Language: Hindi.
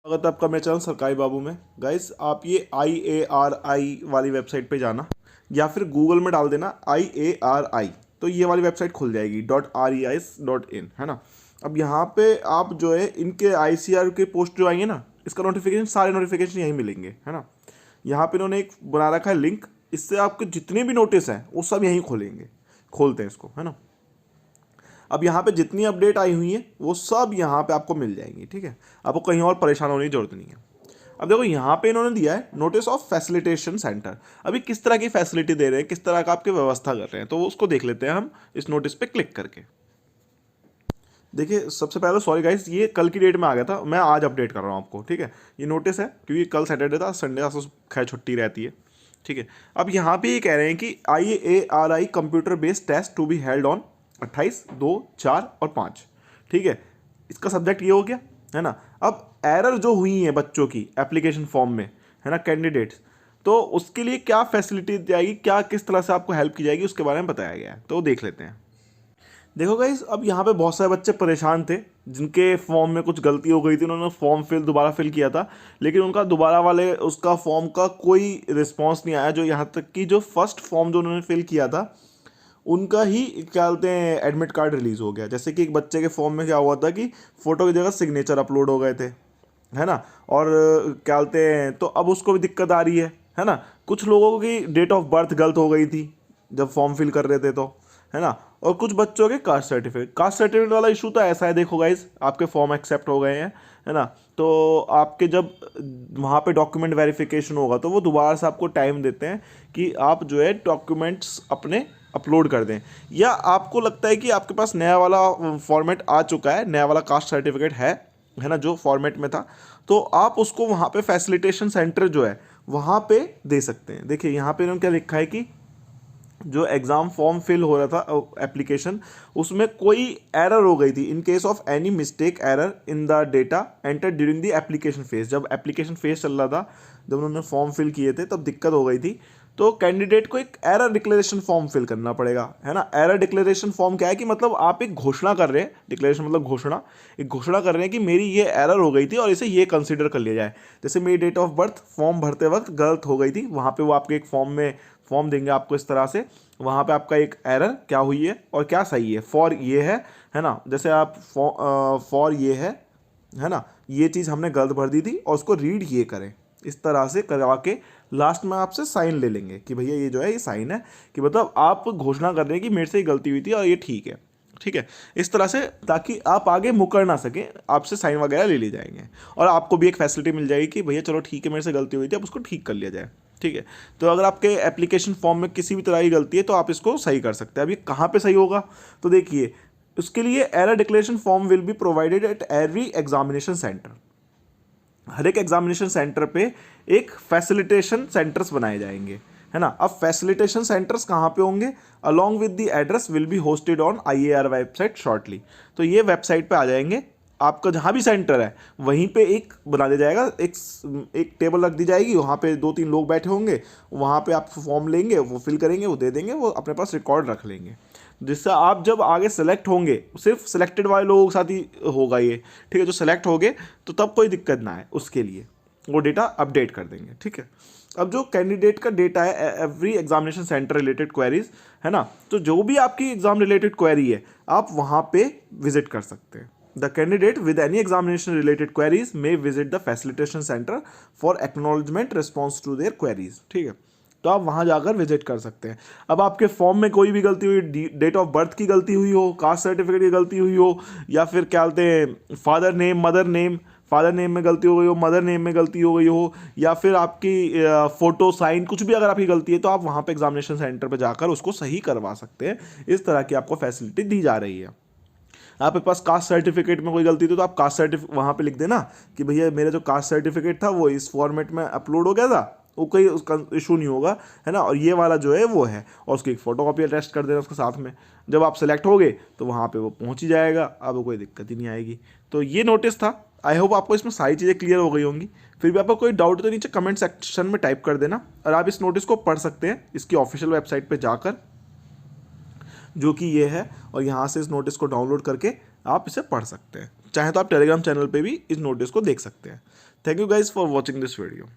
स्वागत है आपका मेरे चैनल सरकारी बाबू में। गाइस आप ये IARI वाली वेबसाइट पे जाना या फिर गूगल में डाल देना IARI, तो ये वाली वेबसाइट खुल जाएगी .reis.in, है ना। अब यहाँ पे आप जो है इनके ICR के पोस्ट जो आएंगे ना, इसका नोटिफिकेशन, सारे नोटिफिकेशन यहीं मिलेंगे, है ना। यहाँ पे इन्होंने एक बना रखा है लिंक, इससे आपके जितने भी नोटिस हैं वो सब यहीं खोलेंगे, खोलते हैं इसको, है ना। अब यहाँ पे जितनी अपडेट आई हुई है वो सब यहाँ पे आपको मिल जाएंगी, ठीक है। आपको कहीं और परेशान होने की जरूरत नहीं है। अब देखो यहाँ पे इन्होंने दिया है नोटिस ऑफ फैसिलिटेशन सेंटर। अभी किस तरह की फैसिलिटी दे रहे हैं, किस तरह का आपकी व्यवस्था कर रहे हैं, तो वो उसको देख लेते हैं हम इस नोटिस पे क्लिक करके। देखिए सबसे पहले सॉरी गाइस, ये कल की डेट में आ गया था, मैं आज अपडेट कर रहा हूँ आपको, ठीक है। ये नोटिस है क्योंकि कल सैटरडे था, संडे आज खैर छुट्टी रहती है, ठीक है। अब यहाँ पे ये कह रहे हैं कि IARI computer based test to be held on 28, 2, 4 और 5, ठीक है। इसका सब्जेक्ट ये हो गया, है ना। अब एरर जो हुई है बच्चों की एप्लीकेशन फॉर्म में, है ना, कैंडिडेट्स, तो उसके लिए क्या फैसिलिटी दी जाएगी, क्या किस तरह से आपको हेल्प की जाएगी, उसके बारे में बताया गया है, तो देख लेते हैं। देखो गाइस, अब यहाँ पे बहुत सारे बच्चे परेशान थे जिनके फॉर्म में कुछ गलती हो गई थी, उन्होंने फॉर्म दोबारा फिल किया था, लेकिन उनका दोबारा वाले उसका फॉर्म का कोई रिस्पांस नहीं आया। जो यहाँ तक कि जो फर्स्ट फॉर्म जो उन्होंने फिल किया था उनका ही क्या बोलते हैं एडमिट कार्ड रिलीज़ हो गया। जैसे कि एक बच्चे के फॉर्म में क्या हुआ था कि फ़ोटो की जगह सिग्नेचर अपलोड हो गए थे, है ना। और क्या बोलते हैं, तो अब उसको भी दिक्कत आ रही है ना। कुछ लोगों की डेट ऑफ बर्थ गलत हो गई थी जब फॉर्म फिल कर रहे थे, तो है ना। और कुछ बच्चों के कास्ट सर्टिफिकेट वाला इशू तो ऐसा है, देखो गाइस, आपके फॉर्म एक्सेप्ट हो गए हैं, है ना। तो आपके जब वहाँ पे डॉक्यूमेंट वेरिफिकेशन होगा तो वो दोबारा से आपको टाइम देते हैं कि आप जो है डॉक्यूमेंट्स अपने अपलोड कर दें, या आपको लगता है कि आपके पास नया वाला फॉर्मेट आ चुका है, नया वाला कास्ट सर्टिफिकेट है ना, जो फॉर्मेट में था, तो आप उसको वहाँ पे फैसिलिटेशन सेंटर जो है वहाँ पे दे सकते हैं। देखिए यहाँ पे इन्होंने क्या लिखा है कि जो एग्ज़ाम फॉर्म फिल हो रहा था एप्लीकेशन, उसमें कोई एरर हो गई थी। In case of any mistake error in the data enter during the application phase, जब एप्लीकेशन फेज चल रहा था, जब उन्होंने फॉर्म फिल किए थे तब दिक्कत हो गई थी, तो कैंडिडेट को एक एरर डिक्लेरेशन फॉर्म फिल करना पड़ेगा, है ना। एरर डिक्लेरेशन फॉर्म क्या है कि मतलब आप एक घोषणा कर रहे हैं, डिक्लेरेशन मतलब घोषणा, एक घोषणा कर रहे हैं कि मेरी ये एरर हो गई थी और इसे ये कंसीडर कर लिया जाए। जैसे मेरी डेट ऑफ बर्थ फॉर्म भरते वक्त गलत हो गई थी, वहाँ पे वो आपके एक फॉर्म देंगे आपको इस तरह से, वहाँ पे आपका एक एरर क्या हुई है और क्या सही है, फॉर ये है ना। जैसे आप फॉर ये है ना, ये चीज़ हमने गलत भर दी थी और उसको रीड ये करें, इस तरह से करवा के लास्ट में आपसे साइन ले लेंगे कि भैया ये जो है ये साइन है, कि मतलब आप घोषणा कर रहे हैं कि मेरे से ये गलती हुई थी और ये ठीक है, ठीक है। इस तरह से ताकि आप आगे मुकर ना सकें, आपसे साइन वगैरह ले लिए जाएंगे और आपको भी एक फैसिलिटी मिल जाएगी कि भैया चलो ठीक है, मेरे से गलती हुई थी, अब उसको ठीक कर लिया जाए, ठीक है। तो अगर आपके एप्लीकेशन फॉर्म में किसी भी तरह की गलती है तो आप इसको सही कर सकते हैं। अब ये कहाँ पे सही होगा, तो देखिए उसके लिए error declaration form will be provided at every examination centre. हर एक एग्जामिनेशन सेंटर पे एक फैसिलिटेशन सेंटर्स बनाए जाएंगे, है ना। अब फैसिलिटेशन सेंटर्स कहाँ पे होंगे, along with the address will be hosted on IAR website shortly. तो ये वेबसाइट पे आ जाएंगे, आपका जहाँ भी सेंटर है वहीं पे एक बना दिया जाएगा, एक टेबल रख दी जाएगी, वहाँ पे 2-3 लोग बैठे होंगे, वहाँ पे आप फॉर्म लेंगे, वो फिल करेंगे, वो दे देंगे, वो अपने पास रिकॉर्ड रख लेंगे, जिससे आप जब आगे सेलेक्ट होंगे, सिर्फ सिलेक्टेड वाले लोगों के साथ ही होगा ये, ठीक है। जो सेलेक्ट होंगे तो तब कोई दिक्कत ना है, उसके लिए वो डेटा अपडेट कर देंगे, ठीक है। अब जो कैंडिडेट का डेटा है every examination centre related queries, है ना, तो जो भी आपकी एग्जाम रिलेटेड क्वेरी है आप वहाँ पे विजिट कर सकते हैं। The candidate with any examination related queries may visit the facilitation centre for acknowledgement response to their queries, ठीक है। तो आप वहाँ जाकर विजिट कर सकते हैं। अब आपके फॉर्म में कोई भी गलती हुई, डेट ऑफ बर्थ की गलती हुई हो, कास्ट सर्टिफिकेट की गलती हुई हो, या फिर क्या बोलते हैं father name mother name, father name में गलती हो गई हो, मदर नेम में गलती हो गई हो, या फिर आपकी फ़ोटो साइन कुछ भी अगर आपकी गलती है, तो आप वहाँ पे एग्जामिनेशन सेंटर पे जाकर उसको सही करवा सकते हैं। इस तरह की आपको फैसिलिटी दी जा रही है। आपके पास कास्ट सर्टिफिकेट में कोई गलती थी तो आप कास्ट सर्टिफिकेट वहाँ पे लिख देना कि भैया मेरा जो कास्ट सर्टिफिकेट था वो इस फॉर्मेट में अपलोड हो गया था, वो कोई उसका इशू नहीं होगा, है ना। और ये वाला जो है वो है, और उसकी एक फ़ोटो कॉपी अटैच कर देना उसके साथ में। जब आप सेलेक्ट हो गए तो वहाँ पे वो पहुँच ही जाएगा, अब कोई दिक्कत ही नहीं आएगी। तो ये नोटिस था। आई होप आपको इसमें सारी चीज़ें क्लियर हो गई होंगी। फिर भी आपको कोई डाउट तो नीचे कमेंट सेक्शन में टाइप कर देना, और आप इस नोटिस को पढ़ सकते हैं इसकी ऑफिशियल वेबसाइट पर जाकर, जो कि ये है, और यहाँ से इस नोटिस को डाउनलोड करके आप इसे पढ़ सकते हैं। चाहे तो आप टेलीग्राम चैनल पे भी इस नोटिस को देख सकते हैं। Thank you guys for watching this video.